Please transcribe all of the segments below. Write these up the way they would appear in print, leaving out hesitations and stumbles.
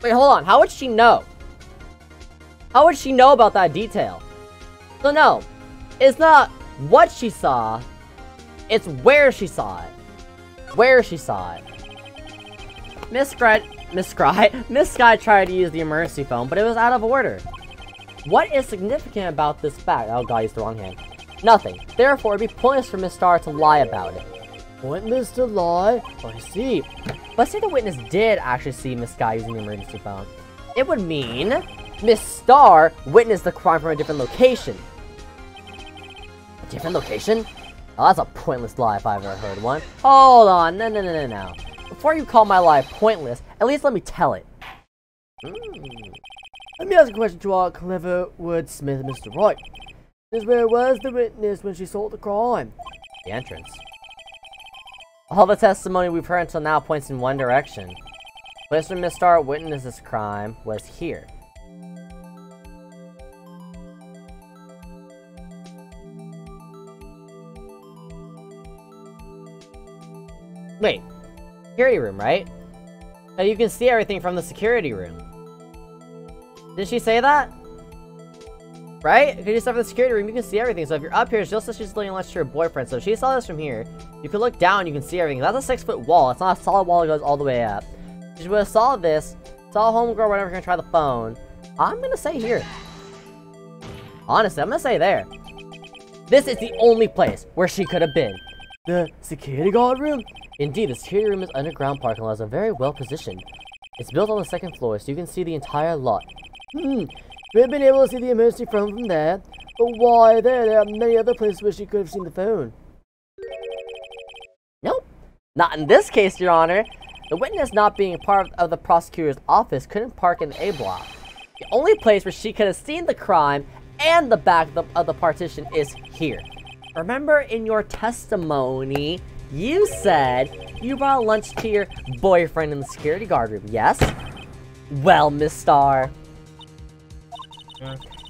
Wait, hold on. How would she know? How would she know about that detail? So no, it's not what she saw. It's where she saw it. Where she saw it. Miss Sky tried to use the emergency phone, but it was out of order. What is significant about this fact? Oh god, I used the wrong hand. Nothing. Therefore, it'd be pointless for Miss Star to lie about it. Pointless to lie? I see. But say the witness did actually see Miss Sky using the emergency phone. It would mean Miss Star witnessed the crime from a different location. A different location? Oh, that's a pointless lie if I've ever heard one. Hold on. No. Before you call my lie pointless, at least let me tell it. Let me ask a question to our clever wordsmith, Mr. Wright. Where was the witness when she saw the crime? The entrance. All the testimony we've heard until now points in one direction. The place where Miss Star witnessed this crime was here. Wait. Security room, right? Now you can see everything from the security room. Did she say that? Right? If you step in the security room, you can see everything. So if you're up here, she'll say she's looking lunch to her boyfriend. So if she saw this from here, you can look down, you can see everything. That's a 6-foot wall. It's not a solid wall that goes all the way up. She would have saw this, saw homegirl, whatever, gonna try the phone. I'm gonna say here. Honestly, I'm gonna say there. This is the only place where she could have been. The security guard room? Indeed, the security room is underground parking lot, is very well positioned. It's built on the 2nd floor, so you can see the entire lot. We've been able to see the emergency phone from there, but why there? There are many other places where she could have seen the phone. Nope. Not in this case, Your Honor. The witness, not being a part of the prosecutor's office, couldn't park in the A block. The only place where she could have seen the crime and the back of the partition is here. Remember in your testimony, you said you brought lunch to your boyfriend in the security guard room, yes? Well, Miss Star.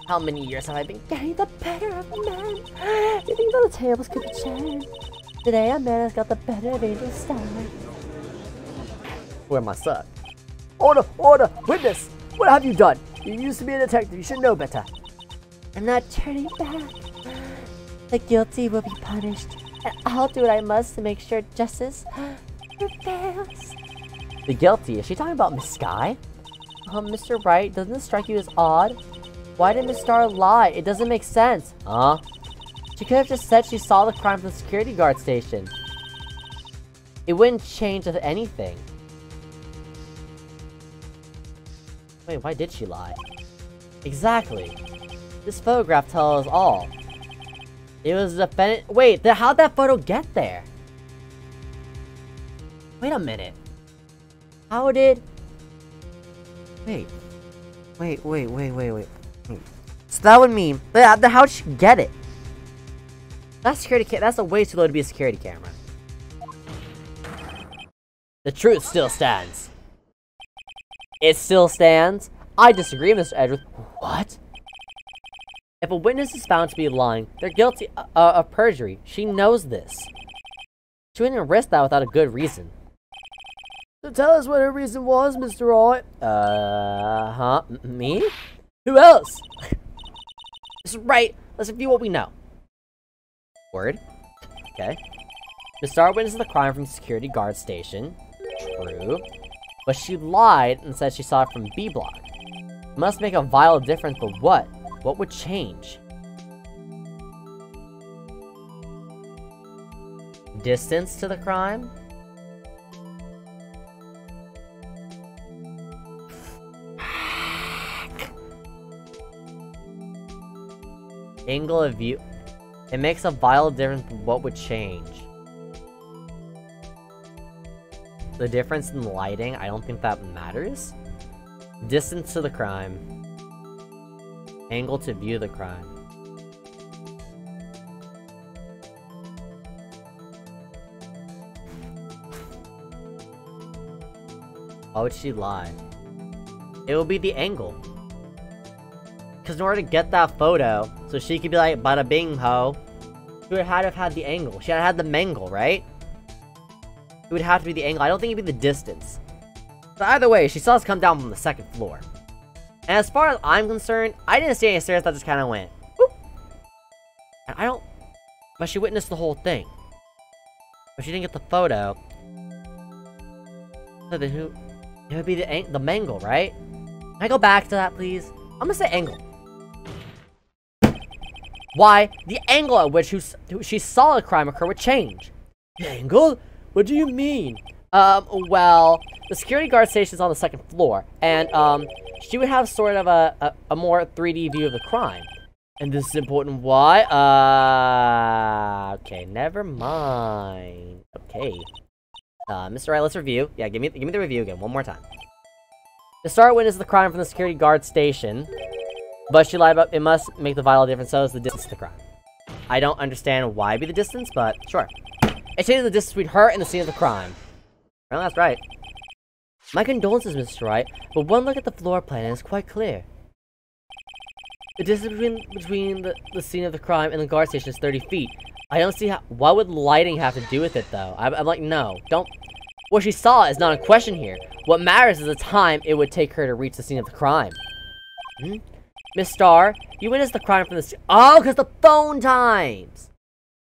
How many years have I been getting the better of men? Do you think that the tables could be turned? Today a man has got the better of Angel Star. Where am I stuck? Order! Order! Witness! What have you done? You used to be a detective. You should know better. I'm not turning back. The guilty will be punished. And I'll do what I must to make sure justice prevails. The guilty? Is she talking about Miss Sky? Mr. Wright, doesn't this strike you as odd? Why did Miss Star lie? It doesn't make sense. Huh? She could have just said she saw the crime from the security guard station. It wouldn't change anything. Wait, why did she lie? Exactly. This photograph tells us all. It was a defendant. Wait, how'd that photo get there? Wait a minute. How did... Wait. So that would mean... How'd she get it? That's a way too low to be a security camera. The truth still stands. It still stands? I disagree, Mr. Edwards. What? If a witness is found to be lying, they're guilty of perjury. She knows this. She wouldn't risk that without a good reason. So tell us what her reason was, Mr. Wright. Me? Who else? Mr. Wright, let's review what we know. Word. Okay. Miss Star witnessed the crime from the security guard station. True. But she lied and said she saw it from B block. Must make a vital difference, but what? What would change? Distance to the crime? Angle of view. It makes a vital difference, but what would change? The difference in lighting, I don't think that matters. Distance to the crime. Angle to view the crime. Why would she lie? It would be the angle. Because in order to get that photo, so she could be like, bada bing ho, she would have had the angle. She would have had the mangle, right? It would have to be the angle. I don't think it'd be the distance. But either way, she saw us come down from the second floor. And as far as I'm concerned, I didn't see any stairs that just kind of went, whoop. And I don't... But she witnessed the whole thing. But she didn't get the photo. So then who... It would be the mangle, right? Can I go back to that, please? I'm gonna say angle. Why? The angle at which she saw the crime occur would change. The angle? What do you mean? Well, the security guard station's on the second floor, and, she would have sort of a more 3D view of the crime. And this is important why? Okay, never mind. Okay. Mr. Wright, let's review. Yeah, give me the review again, one more time. The star witnessed the crime from the security guard station, but she lied about it must make the vital difference, so is the distance to the crime. I don't understand why it'd be the distance, but sure. It changes the distance between her and the scene of the crime. Well, that's right. My condolences, Mr. Wright, but one look at the floor plan is quite clear. The distance between the scene of the crime and the guard station is 30 feet. I don't see how- what would lighting have to do with it, though? I'm like, no, don't- What she saw is not in question here. What matters is the time it would take her to reach the scene of the crime. Miss Starr, you witnessed the crime from the- Oh, because the phone times!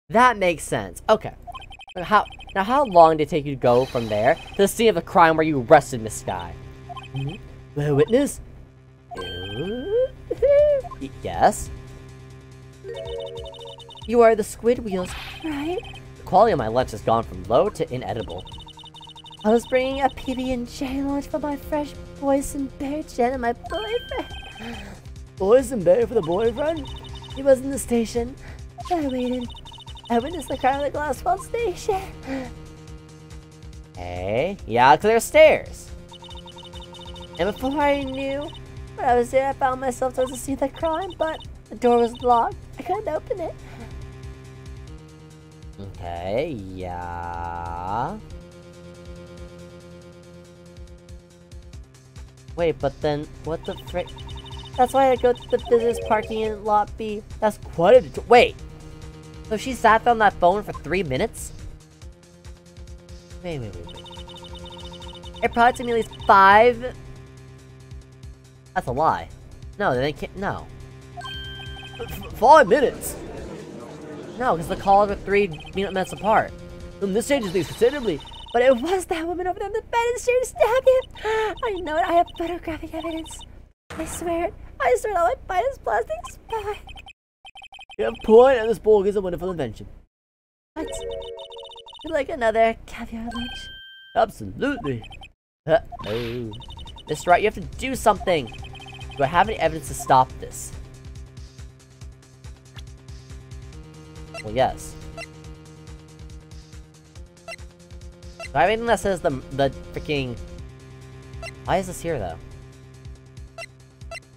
That makes sense. Okay. Now, how long did it take you to go from there to the scene of the crime where you arrested Miss Sky? The witness? Yes? You are the squid wheels, right? The quality of my lunch has gone from low to inedible. I was bringing a PB&J lunch for my fresh boysenberry Jen and my boyfriend. Boysenberry for the boyfriend? He was in the station. I waited. I witnessed the crime at the Glassfall station. Hey, yeah, because there's stairs. And before I knew what I was there, I found myself towards the scene of the crime, but the door was locked. I couldn't open it. Okay, yeah. Wait, but then, what the frick? That's why I go to the visitors parking in lot B. That's quite a... Wait! So she sat on that phone for 3 minutes? Wait. It probably took me at least 5... That's a lie. No, they can't... No. 5 minutes? No, because the calls were 3 minutes apart. This changes things considerably. But it was that woman over there in the bed and she stabbed him! I know it, I have photographic evidence. I swear it. I swear it on my finest plastic spy. You have a point, and this bowl is a wonderful invention. What? You'd like another caviar lunch? Absolutely. Uh-oh. Mr. Wright, you have to do something. Do I have any evidence to stop this? Well, yes. Do I have anything that says the freaking... Why is this here, though?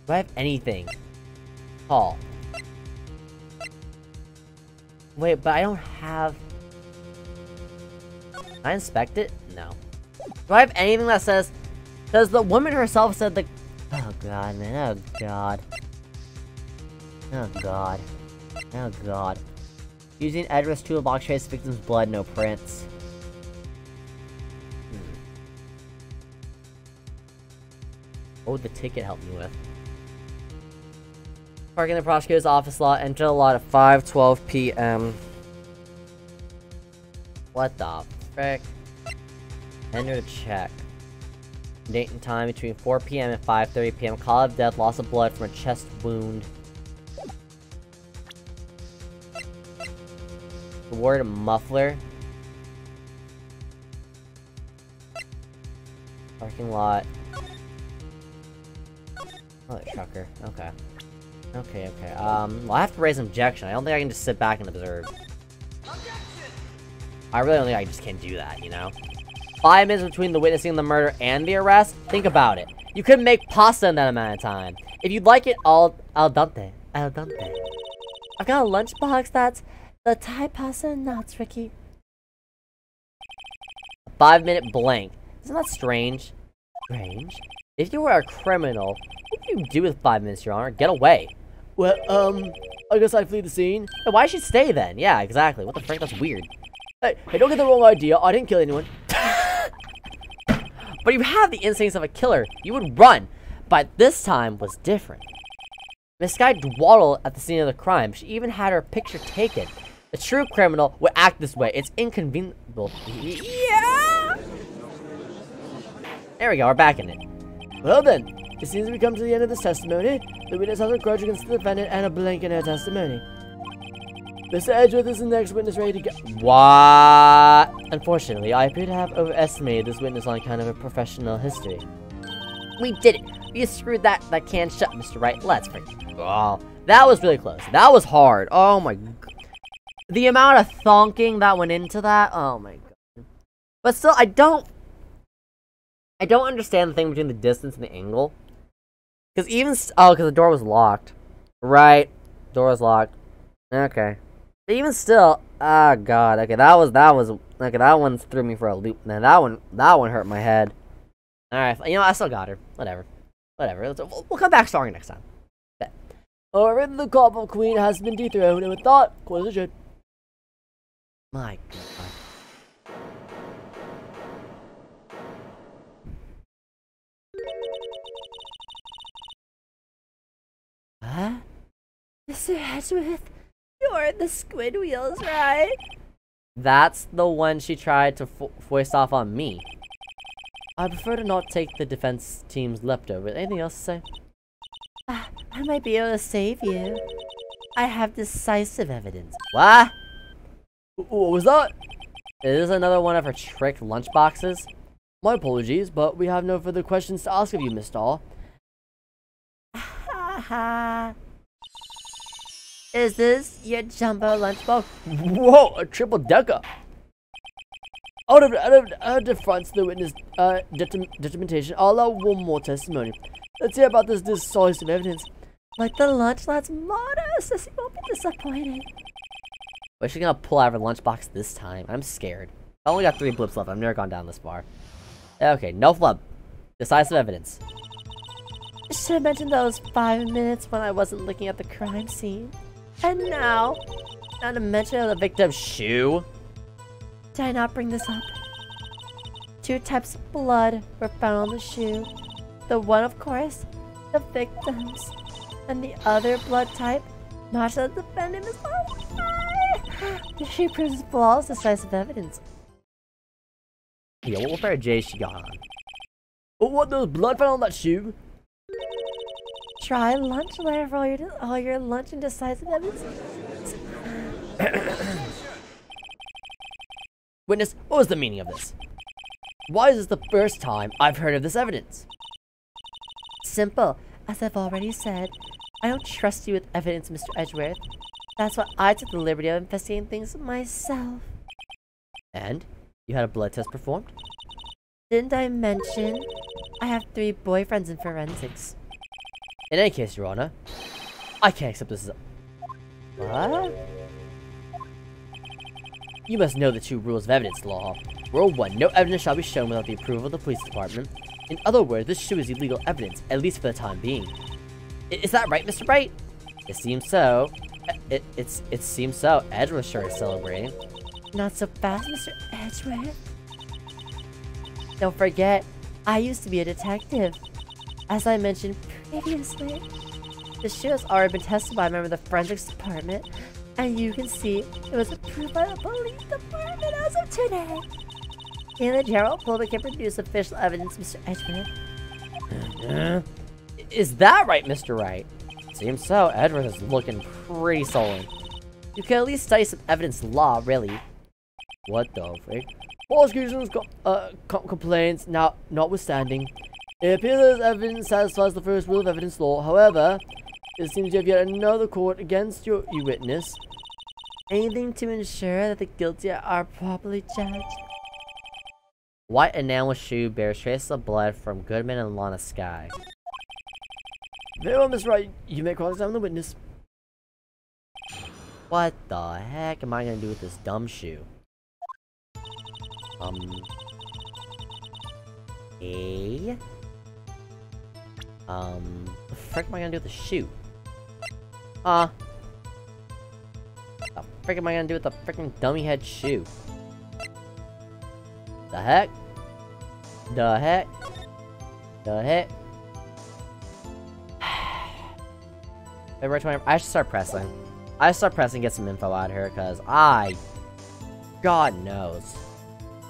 Do I have anything? Paul. Wait, but I don't have... Can I inspect it? No. Do I have anything that says... Does the woman herself said the... Oh god, man. Oh god. Oh god. Oh god. Using address toolbox trace victim's blood, no prints. What would the ticket help me with? Parking the prosecutor's office lot, enter the lot at 5:12 p.m. What the frick? Enter the check. Date and time between 4 p.m. and 5:30 p.m. Cause of death, loss of blood from a chest wound. The word muffler. Parking lot. Oh, trucker. Okay. Okay. Well, I have to raise an objection. I don't think I can just sit back and observe. I really don't think I just can't do that, you know? 5 minutes between the witnessing the murder and the arrest? Think about it. You couldn't make pasta in that amount of time. If you'd like it al dente. Al dente. I've got a lunchbox that's the Thai pasta nuts, Ricky. A 5-minute blank. Isn't that strange? Strange? If you were a criminal, what do you do with 5 minutes, Your Honor? Get away. Well, I guess I flee the scene. Hey, why should she stay then? Yeah, exactly. What the frick? That's weird. Hey, don't get the wrong idea. I didn't kill anyone. but you have the instincts of a killer. You would run. But this time was different. Miss Sky dawdled at the scene of the crime. She even had her picture taken. A true criminal would act this way. It's inconceivable. Yeah! There we go, we're back in it. Well then, it seems we come to the end of this testimony. The witness has a grudge against the defendant and a blank in her testimony. Mr. Edgeworth is the next witness ready to go. What? Unfortunately, I appear to have overestimated this witness on account of her professional history. We did it. We screwed that can shut, Mr. Wright. Let's freaking. Oh, that was really close. That was hard. Oh my god. The amount of thonking that went into that. Oh my god. But still, I don't understand the thing between the distance and the angle. Because even because the door was locked. Right. Door was locked. Okay. But even still, oh god. Okay, that was okay. That one threw me for a loop. Man, that one hurt my head. All right, you know I still got her. Whatever. We'll come back stronger next time. Bet. However, the Cobble Queen has been dethroned, and with thought, course it should. My god. Huh? Mr. Edgeworth, you're the squid wheels, right? That's the one she tried to foist off on me. I prefer to not take the defense team's leftovers. Anything else to say? I might be able to save you. I have decisive evidence. What? What was that? Is this another one of her tricked lunchboxes? My apologies, but we have no further questions to ask of you, Miss Doll. Is this your jumbo lunchbox? Whoa, a triple decker! Out of defiance to the witness determination, I'll allow one more testimony. Let's hear about this decisive evidence. Like the lunch lad's motto, Sissy won't be disappointed. Where's she gonna pull out of her lunchbox this time? I'm scared. I only got 3 blips left. I've never gone down this far. Okay, no flub. Decisive evidence. Should have mentioned those 5 minutes when I wasn't looking at the crime scene. And now, not to mention the victim's shoe. Did I not bring this up? 2 types of blood were found on the shoe. The one, of course, the victim's, and the other blood type, matched the defendant as well. The shoe proves flawless decisive evidence. Yeah, what pair of J's she got on? Oh, what, those blood found on that shoe? Try lunch later for all your lunch and decisive evidence. Witness, what was the meaning of this? Why is this the first time I've heard of this evidence? Simple. As I've already said, I don't trust you with evidence, Mr. Edgeworth. That's why I took the liberty of investigating things myself. And? You had a blood test performed? Didn't I mention I have 3 boyfriends in forensics? In any case, Your Honor, I can't accept this as a... What? You must know the 2 rules of evidence law. Rule 1, no evidence shall be shown without the approval of the police department. In other words, this shoe is illegal evidence, at least for the time being. Is that right, Mr. Wright? It seems so. It seems so. Edgeworth sure is celebrating. Not so fast, Mr. Edgeworth. Don't forget, I used to be a detective. As I mentioned previously, the shoe has already been tested by a member of the forensics department, and you can see it was approved by the police department as of today. And the general public can produce official evidence, Mr. Edgeworth. Is that right, Mr. Wright? Seems so. Edward is looking pretty sullen. You can at least study some evidence law, really. What the frick? Prosecution's complaints notwithstanding, it appears that evidence satisfies the first rule of evidence law. However, it seems you have yet another court against your witness. Anything to ensure that the guilty are properly judged. White enamel shoe bears traces of blood from Goodman and Lana Sky. Very well, Miss Wright. You may cross-examine the witness. What the heck am I gonna do with this dumb shoe? The frick am I gonna do with the shoe? The frick am I gonna do with the frickin' dummy head shoe? The heck? The heck? The heck? February 20. I should start pressing. I should start pressing and get some info out of her, because God knows.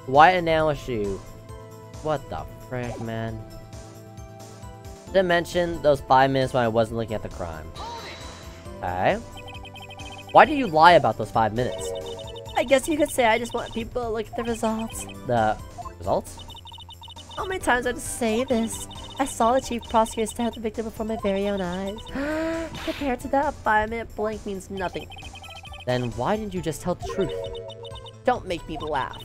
White enamel shoe. What the frick, man? Didn't mention those 5 minutes when I wasn't looking at the crime. Okay. Why do you lie about those 5 minutes? I guess you could say I just want people to look at the results. The results? How many times I have to say this? I saw the chief prosecutor stab the victim before my very own eyes. Compared to that, a 5-minute blank means nothing. Then why didn't you just tell the truth? Don't make me laugh.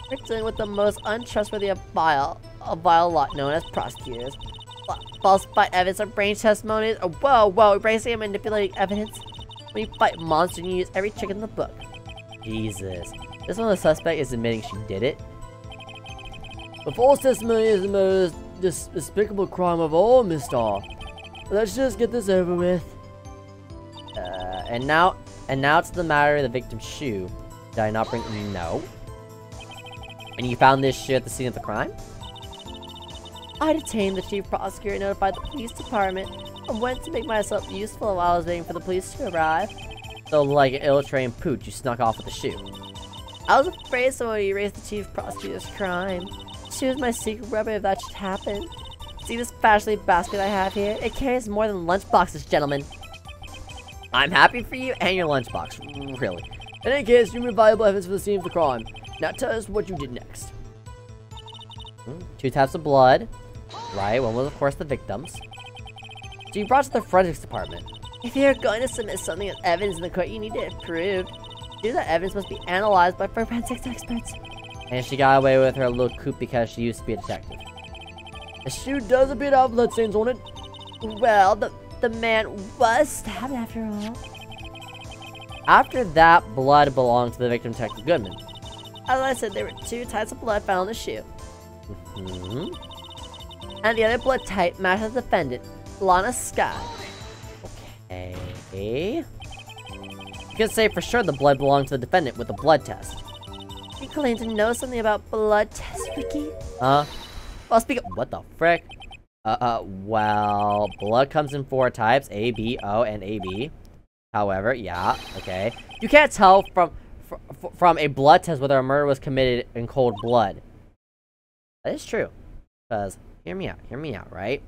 We're dealing with the most untrustworthy of vile lot known as prosecutors. Falsified evidence or brain testimonies. Oh, whoa, erasing and manipulating evidence. When you fight monsters, you use every trick in the book. Jesus. This one, the suspect is admitting she did it. The false testimony is the most despicable crime of all, mister. Let's just get this over with. And now to the matter of the victim's shoe. Did I not bring? No. And you found this shoe at the scene of the crime? I detained the chief prosecutor and notified the police department and went to make myself useful while I was waiting for the police to arrive. So, like an ill-trained pooch, you snuck off with the shoe. I was afraid someone would erase the chief prosecutor's crime. She was my secret weapon if that should happen. See this fashionably basket I have here? It carries more than lunchboxes, gentlemen. I'm happy for you and your lunchbox, really. In any case, you made valuable evidence for the scene of the crime. Now tell us what you did next. 2 types of blood. Right, one was of course the victim's. So you brought it to the forensics department. If you're going to submit something as evidence in the court, you need it approved. That evidence must be analyzed by forensics experts. And she got away with her little coup because she used to be a detective. The shoe does appear to have blood stains on it. Well, the man was stabbed after all. After that, blood belonged to the victim, Detective Goodman. As I said, there were 2 types of blood found on the shoe. And the other blood type matched the defendant, Lana Sky. Okay. You can say for sure the blood belonged to the defendant with a blood test. You claim to know something about blood tests, Ricky? Well, speak up. What the frick? Well, blood comes in 4 types, A, B, O, and AB. However, yeah, okay. You can't tell from a blood test whether a murder was committed in cold blood. That is true. Because, hear me out, right?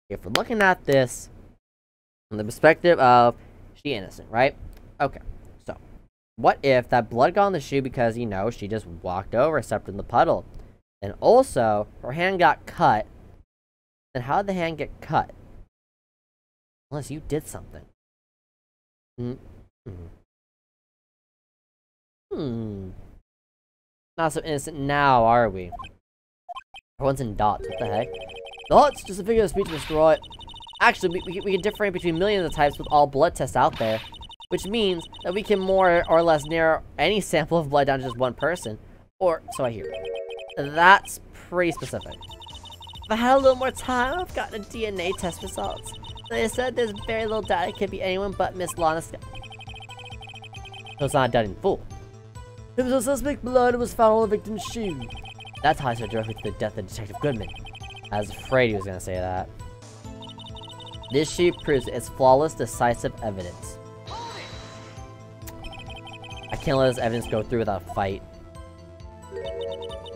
If we're looking at this from the perspective of she innocent, right? Okay, so what if that blood got on the shoe because, you know, she just walked over, stepped in the puddle, and also her hand got cut? Then how did the hand get cut? Unless you did something. Not so innocent now, are we? Everyone's in dots. What the heck? Dots? Just a figure of speech, Mr. Wright. Actually, we can differentiate between millions of types with all blood tests out there, which means that we can more or less narrow any sample of blood down to just one person. Or, so I hear. That's pretty specific. If I had a little more time, I've gotten a DNA test results. They said there's very little doubt it could be anyone but Miss Lana Sky. So it's not done in full. If the suspect blood was found on the victim's shoe. That ties her directly to the death of Detective Goodman. I was afraid he was gonna say that. This shoe proves it's flawless, decisive evidence. I can't let this evidence go through without a fight.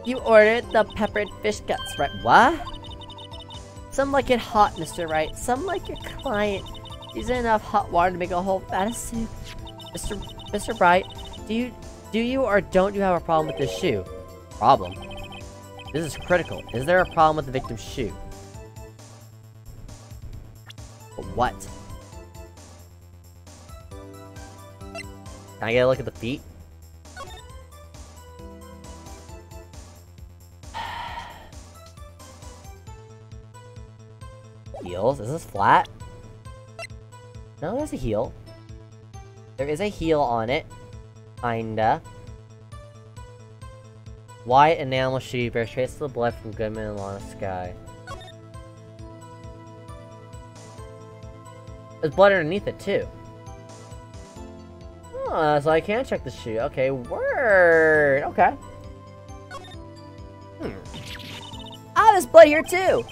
You ordered the peppered fish guts, right? What? Some like it hot, Mr. Wright. Some like your client. These are enough hot water to make a whole vat of soup. Mr. Wright, do you or don't you have a problem with this shoe? Problem? This is critical. Is there a problem with the victim's shoe? What? Can I get a look at the feet? Heels? Is this flat? No, there's a heel. There is a heel on it. Kinda. White enamel shoe bears traces of blood from Goodman and Lana Sky. There's blood underneath it too. Oh, so I can check the shoe. Okay, word. Okay. there's blood here too!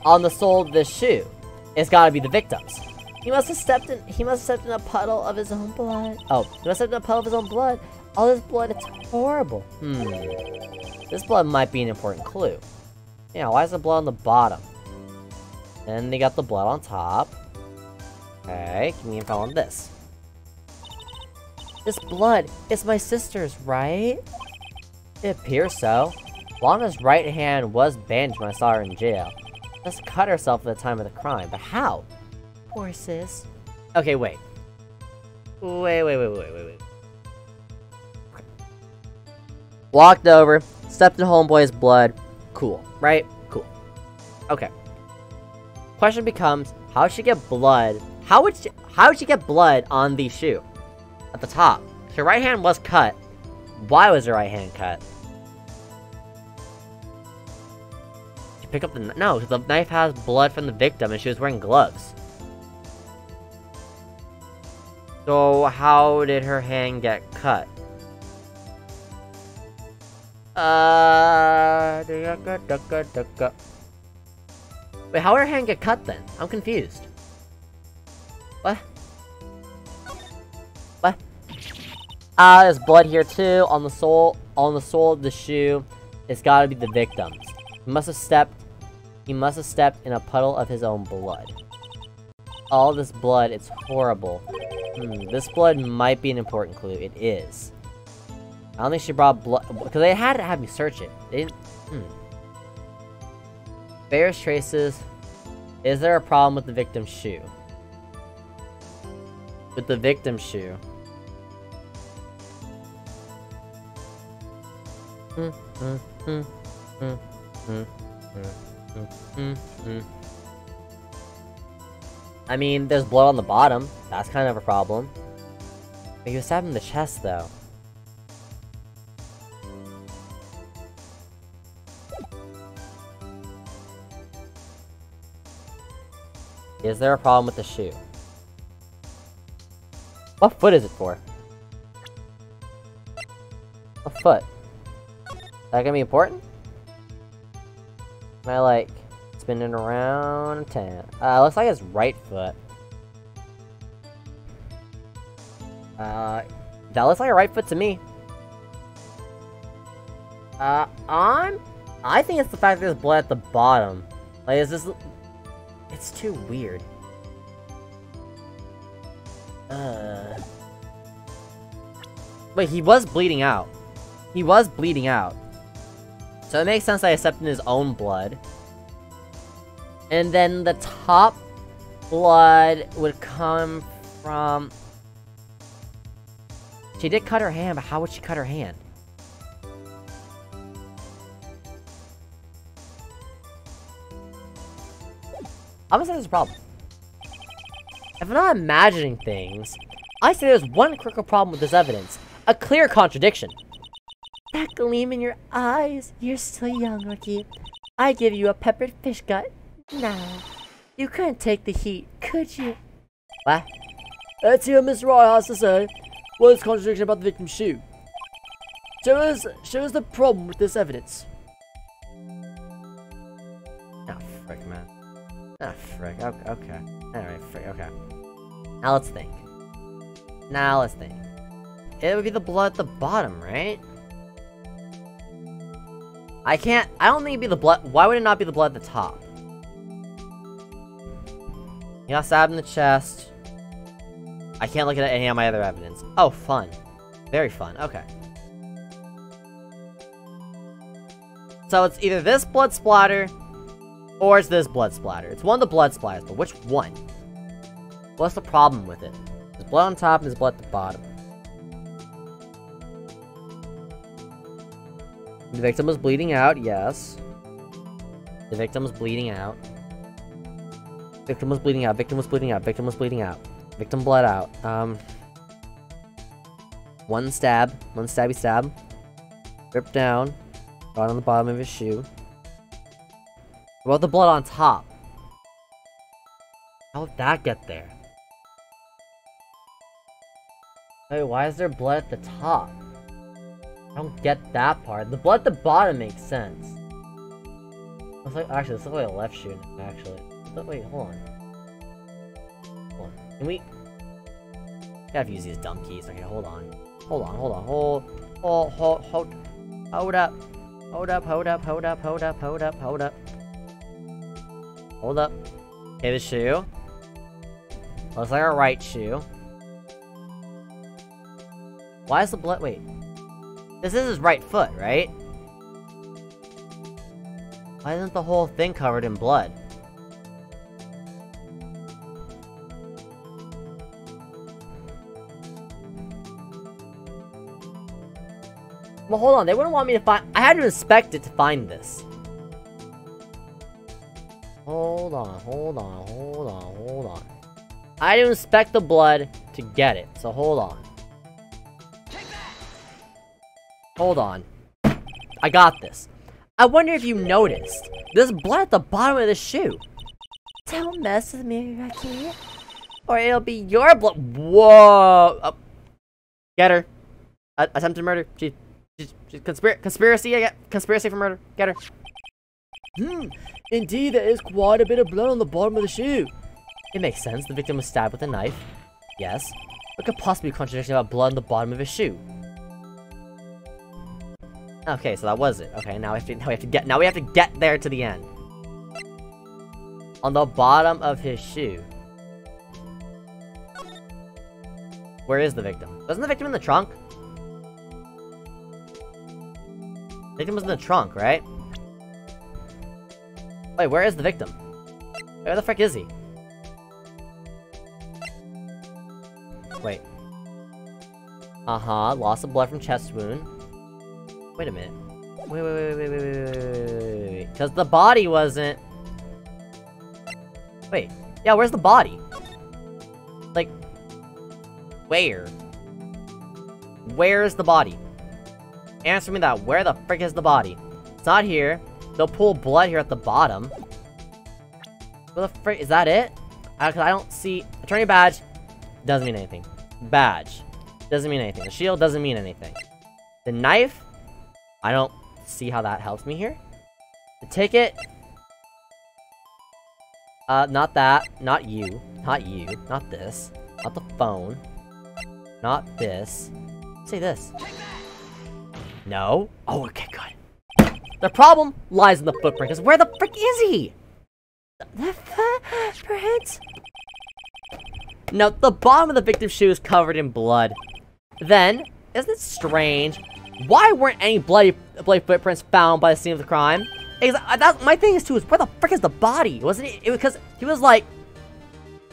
On the sole of this shoe. It's gotta be the victim's. He must have stepped in a puddle of his own blood. Oh, he must have stepped in a puddle of his own blood. All this blood, it's horrible. This blood might be an important clue. Yeah, why is the blood on the bottom? Then they got the blood on top. Okay, give me info on this. This blood is my sister's, right? It appears so. Lana's right hand was bandaged when I saw her in jail. Just cut herself at the time of the crime, but how? Poor sis. Okay, wait. Wait. Walked over, stepped in homeboy's blood. Cool, right? Cool. Okay. Question becomes, how'd she get blood? How would she get blood on the shoe? At the top. Her right hand was cut. Why was her right hand cut? She picked up the no, because the knife has blood from the victim and she was wearing gloves. So how did her hand get cut? Wait, how did her hand get cut then? I'm confused. What? What? There's blood here too on the sole of the shoe. It's gotta be the victim's. He must have stepped in a puddle of his own blood. All this blood, it's horrible. This blood might be an important clue. It is. I don't think she brought blood, because they had to have me search it. They didn't. Bears traces. Is there a problem with the victim's shoe? With the victim's shoe. I mean, there's blood on the bottom. That's kind of a problem. But he was stabbed in the chest, though. Is there a problem with the shoe? What foot is it for? What foot? Is that gonna be important? Am I, like, spinning around 10? Looks like it's right foot. That looks like a right foot to me. I think it's the fact that there's blood at the bottom. Like, is this... It's too weird. Wait, he was bleeding out. He was bleeding out. So it makes sense that he stepped in his own blood. And then the top blood would come from... She did cut her hand, but how would she cut her hand? I'm gonna say there's a problem. If I'm not imagining things, I say there's one critical problem with this evidence. A clear contradiction. That gleam in your eyes. You're still young, rookie. I give you a peppered fish gut. Now, you couldn't take the heat, could you? What? Let's hear what Mr. Wright has to say. What is contradiction about the victim's shoe? Show us the problem with this evidence. Oh, frick, man. Ah, frick. Okay. Alright, frick, okay. Now let's think. It would be the blood at the bottom, right? I don't think it'd be the blood. Why would it not be the blood at the top? He got stabbed in the chest. I can't look at any of my other evidence. Oh, fun. Very fun. Okay. So it's either this blood splatter, or it's this blood splatter. It's one of the blood splatters, but which one? What's the problem with it? There's blood on top and there's blood at the bottom. The victim was bleeding out, yes. The victim was bleeding out. Victim was bleeding out, victim was bleeding out, victim was bleeding out. Victim bled out. One stabby stab. Ripped down. Got on the bottom of his shoe. What about the blood on top? How did that get there? Wait, why is there blood at the top? I don't get that part. The blood at the bottom makes sense. Actually, this looks like a left shoe, actually. Wait, hold on. Hold on. Can we... Gotta use these dumb keys. Okay, hold on. Hold up. Hold up. Okay, the shoe. Looks like a right shoe. Why is the blood... Wait. This is his right foot, right? Why isn't the whole thing covered in blood? Well, hold on. They wouldn't want me to find... I had to inspect it to find this. Hold on. I had to inspect the blood to get it, so hold on. Hold on. I got this. I wonder if you noticed. There's blood at the bottom of the shoe. Don't mess with me, Rocky. Or it'll be your blood. Whoa. Get her. Attempted murder. She's conspiracy. Conspiracy for murder. Get her. Indeed, there is quite a bit of blood on the bottom of the shoe. It makes sense. The victim was stabbed with a knife. Yes. What could possibly be a contradiction about blood on the bottom of his shoe? Okay, so that was it. Okay, now we have to get there to the end. On the bottom of his shoe. Where is the victim? Wasn't the victim in the trunk? The victim was in the trunk, right? Wait, where is the victim? Where the frick is he? Wait. Loss of blood from chest wound. Wait a minute. Wait. Because the body wasn't... Wait. Yeah, where's the body? Like... Where? Where's the body? Answer me that. Where the frick is the body? It's not here. They'll pull blood here at the bottom. Where the frick? Is that it? Because I don't see... Attorney badge. Doesn't mean anything. Badge. Doesn't mean anything. The shield doesn't mean anything. The knife... I don't see how that helps me here. The ticket. Not that. Not you. Not you. Not this. Not the phone. Not this. Say this. No. Oh, okay, good. The problem lies in the footprint, because where the frick is he? The footprint? No, the bottom of the victim's shoe is covered in blood. Then, isn't it strange? Why weren't any bloody footprints found by the scene of the crime? My thing is too, is where the frick is the body? Wasn't it? Because he was like...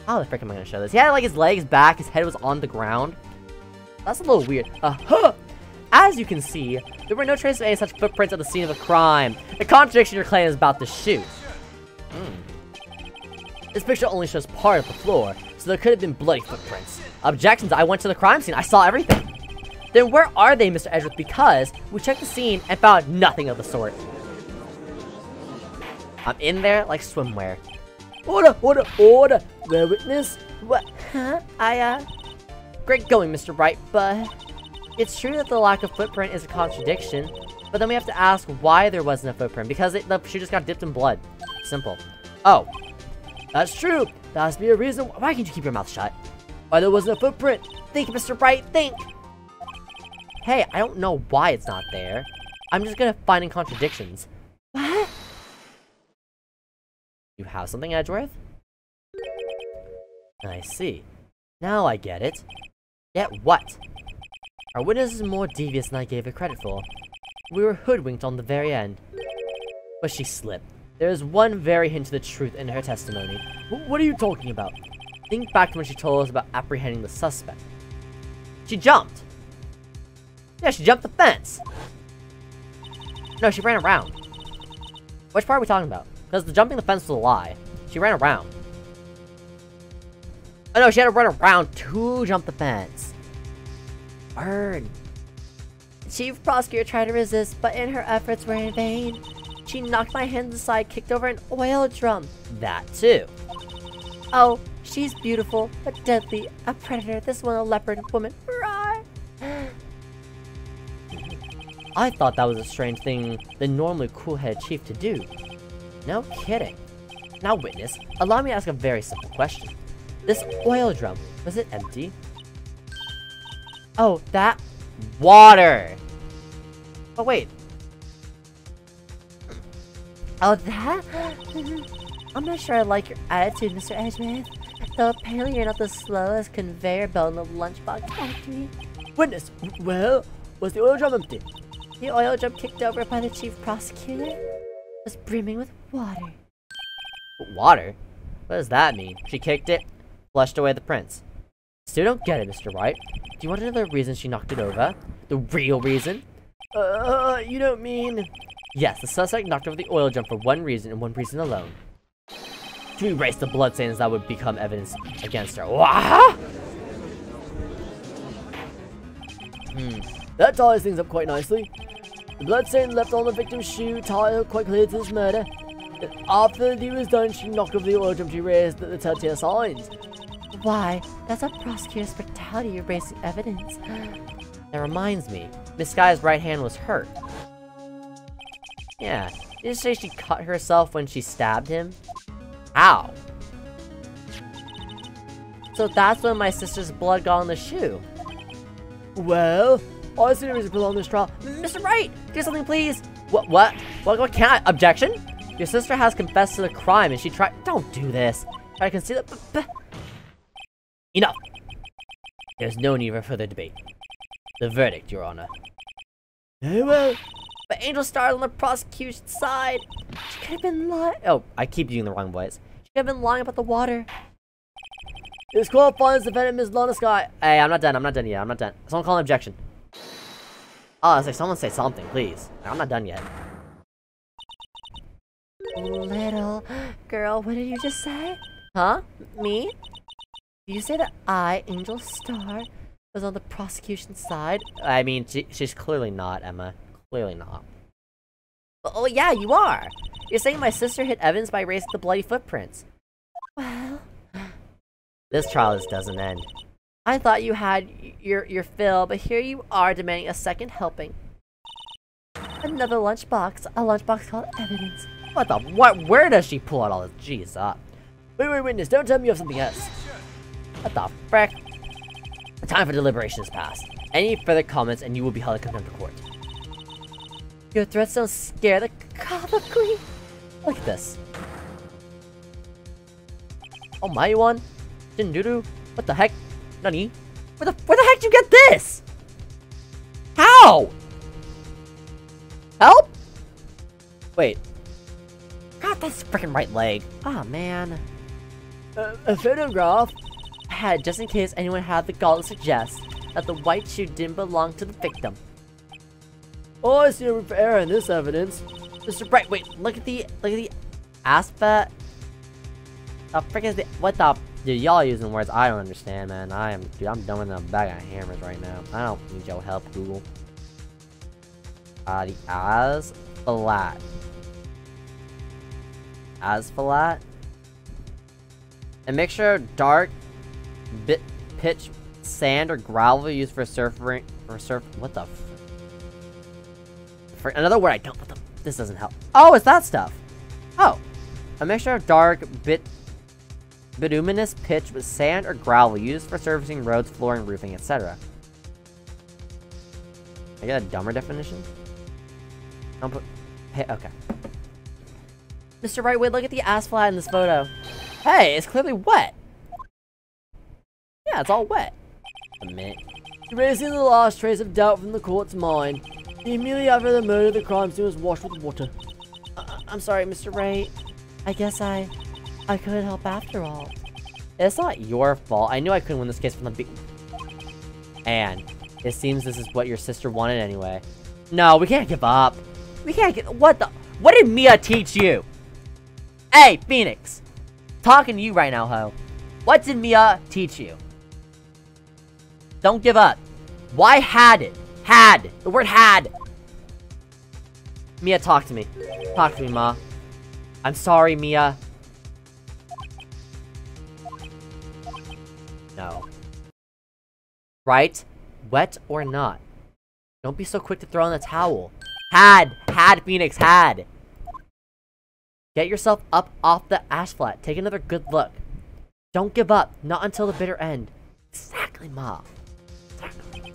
How the frick am I gonna show this? He had like his legs back, his head was on the ground. That's a little weird. As you can see, there were no traces of any such footprints at the scene of the crime. The contradiction your claim is about the shoe. This picture only shows part of the floor, so there could have been bloody footprints. Objections, I went to the crime scene, I saw everything. Then where are they, Mr. Edgeworth? Because we checked the scene and found nothing of the sort. I'm in there like swimwear. Order! The witness? What? Huh? Great going, Mr. Wright, but... It's true that the lack of footprint is a contradiction, but then we have to ask why there wasn't a footprint, because the shoe just got dipped in blood. Simple. Oh. That's true. That has to be a reason. Why can't you keep your mouth shut? Why there wasn't a footprint? Think, Mr. Wright, think! Hey, I don't know why it's not there. I'm just gonna find contradictions. What? You have something, Edgeworth? I see. Now I get it. Get what? Our witness is more devious than I gave her credit for. We were hoodwinked on the very end. But she slipped. There is one very hint of the truth in her testimony. What are you talking about? Think back to when she told us about apprehending the suspect. She jumped. Yeah, she jumped the fence. No, she ran around. Which part are we talking about? Because the jumping the fence was a lie. She ran around. Oh no, she had to run around to jump the fence. Word. The chief prosecutor tried to resist, but in her efforts were in vain. She knocked my hands aside, kicked over an oil drum. That too. Oh, she's beautiful, but deadly. A predator, this one a leopard woman. Rawr. I thought that was a strange thing the normally cool-headed chief to do. No kidding. Now, witness, allow me to ask a very simple question. This oil drum, was it empty? Oh, that... water! Oh, wait. Oh, that? I'm not sure I like your attitude, Mr. Edgeworth. Though apparently you're not the slowest conveyor belt in the lunchbox factory. Witness, well, was the oil drum empty? The oil drum kicked over by the chief prosecutor was brimming with water. Water? What does that mean? She kicked it, flushed away the prints. Still don't get it, Mr. Wright. Do you want to know the reason she knocked it over? The real reason? You don't mean... Yes, the suspect knocked over the oil drum for one reason and one reason alone. To erase the bloodstains that would become evidence against her. What? That ties things up quite nicely. The bloodstain left on the victim's shoe tied her quite clear to this murder. And after the deed was done, she knocked over the oil drum to erase the telltale signs. Why? That's a prosecutor's brutality erasing evidence. That reminds me, Miss Sky's right hand was hurt. Yeah, did you say she cut herself when she stabbed him? Ow. So that's when my sister's blood got on the shoe. Well, I see no reason to prolong this trial. Mr. Wright, do something, please. What can't I? Objection? Your sister has confessed to the crime and she tried— Don't do this. Try to conceal it, Enough. There's no need for further debate. The verdict, Your Honor. Very well. But Angel started on the prosecution's side. She could have been lying. Oh, I keep using the wrong voice. She could have been lying about the water. This court finds defendant Ms. Lana Sky. Hey, I'm not done yet. I'm not done. Someone call an objection. Oh, I was like, someone say something, please. I'm not done yet. Little girl, what did you just say? Huh? Me? Did you say that I, Angel Star, was on the prosecution's side? I mean, she's clearly not, Emma. Clearly not. Oh, yeah, you are! You're saying my sister hit Evans by erasing the bloody footprints. Well... This trial just doesn't end. I thought you had your fill, but here you are demanding a second helping. Another lunchbox. A lunchbox called evidence. What the— what? Where does she pull out all this? Jeez, Wait, witness, don't tell me you have something else. What the frick? The time for deliberation has passed. Any further comments and you will be held in contempt of court. Your threats don't scare the colloquy. Look at this. Oh my one. Jinjuru? What the heck? Nani? Where the heck did you get this? How? Help? Wait. God, this freaking right leg. Ah, oh, man. A photograph? I had just in case anyone had the gall to suggest that the white shoe didn't belong to the victim. Oh, I see a room for error in this evidence. Mr. Bright, wait, look at the aspect. The frick is the— what the— dude, y'all using words I don't understand, man. Dude, I'm done with a bag of hammers right now. I don't need your help, Google. The asphalat. Asphalat? A mixture of dark, pitch, sand, or gravel used for surfing, what the another word I don't— what the— this doesn't help. Oh, it's that stuff. Oh. A mixture of dark, bituminous pitch with sand or gravel used for surfacing roads, flooring, roofing, etc. I get a dumber definition? Don't put— hey, okay. Mr. Wright, wait, look at the asphalt in this photo. Hey, it's clearly wet. Yeah, it's all wet. A minute. Erasing the last trace of doubt from the court's mind. Immediately after the murder, the crime scene was washed with water. I'm sorry, Mr. Wright. I guess I couldn't help after all. It's not your fault. I knew I couldn't win this case from the beginning. And it seems this is what your sister wanted anyway. No, we can't give up. We can't get— what the— what did Mia teach you? Hey, Phoenix. Talking to you right now, ho. What did Mia teach you? Don't give up. Why had it? Had. The word had. Mia, talk to me. Talk to me, Ma. I'm sorry, Mia. No. Right? Wet or not? Don't be so quick to throw in the towel. Had, Phoenix, had. Get yourself up off the ash flat. Take another good look. Don't give up. Not until the bitter end. Exactly, Ma. Exactly.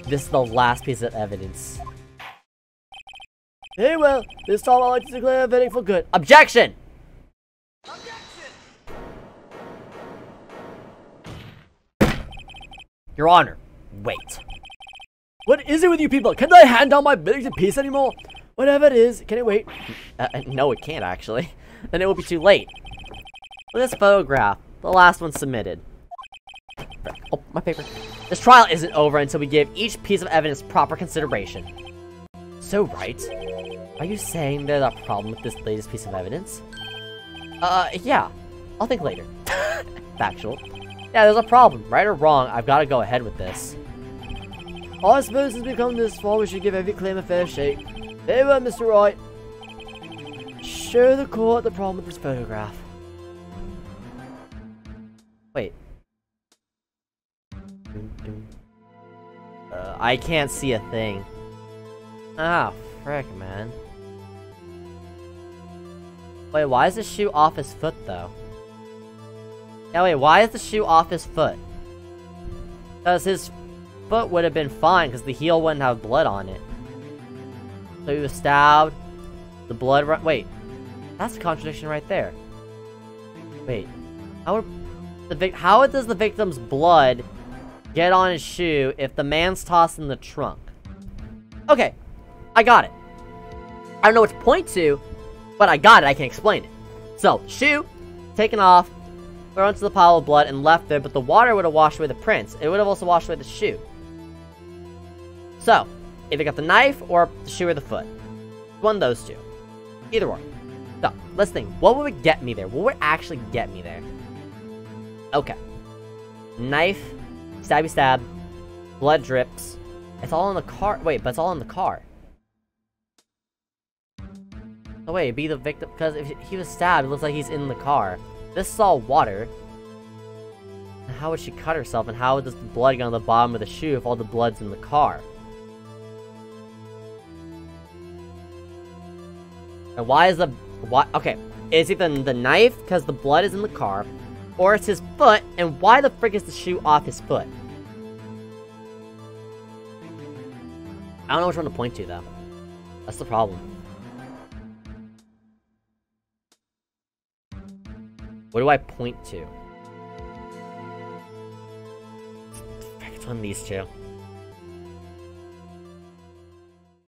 This is the last piece of evidence. Hey, well, this time I'd like to declare a verdict for good. Objection! Your Honor, wait. What is it with you people? Can't I hand down my verdict in peace anymore? Whatever it is, can it wait? No, it can't actually. Then it will be too late. This photograph, the last one submitted. Oh, my paper. This trial isn't over until we give each piece of evidence proper consideration. So, Wright, are you saying there's a problem with this latest piece of evidence? Yeah. I'll think later. Factual. Yeah, there's a problem. Right or wrong, I've got to go ahead with this. I suppose it's become this far, we should give every claim a fair shake. Hey, well, Mr. Wright. Show the court the problem with this photograph. Wait. I can't see a thing. Ah, frick, man. Wait, why is the shoe off his foot, though? Yeah, wait, why is the shoe off his foot? Because his foot would have been fine, because the heel wouldn't have blood on it. So he was stabbed. The blood run. Wait, that's a contradiction right there. Wait, how does the victim's blood get on his shoe if the man's tossed in the trunk? Okay, I got it. I don't know what to point to, but I got it. I can explain it. So, shoe taken off, thrown into the pile of blood, and left there. But the water would have washed away the prints. It would have also washed away the shoe. So, either got the knife or the shoe or the foot. One of those two. Either one. So, let's think. What would get me there? What would actually get me there? Okay. Knife. Stabby stab. Blood drips. It's all in the car. Wait, but it's all in the car. Oh wait, be the victim. Because if he was stabbed, it looks like he's in the car. This is all water. How would she cut herself? And how does the blood get on the bottom of the shoe if all the blood's in the car? And why is the... Okay, it's either the knife, because the blood is in the car, or it's his foot, and why the frick is the shoe off his foot? I don't know which one to point to, though. That's the problem. What do I point to? Frick, it's one of these two.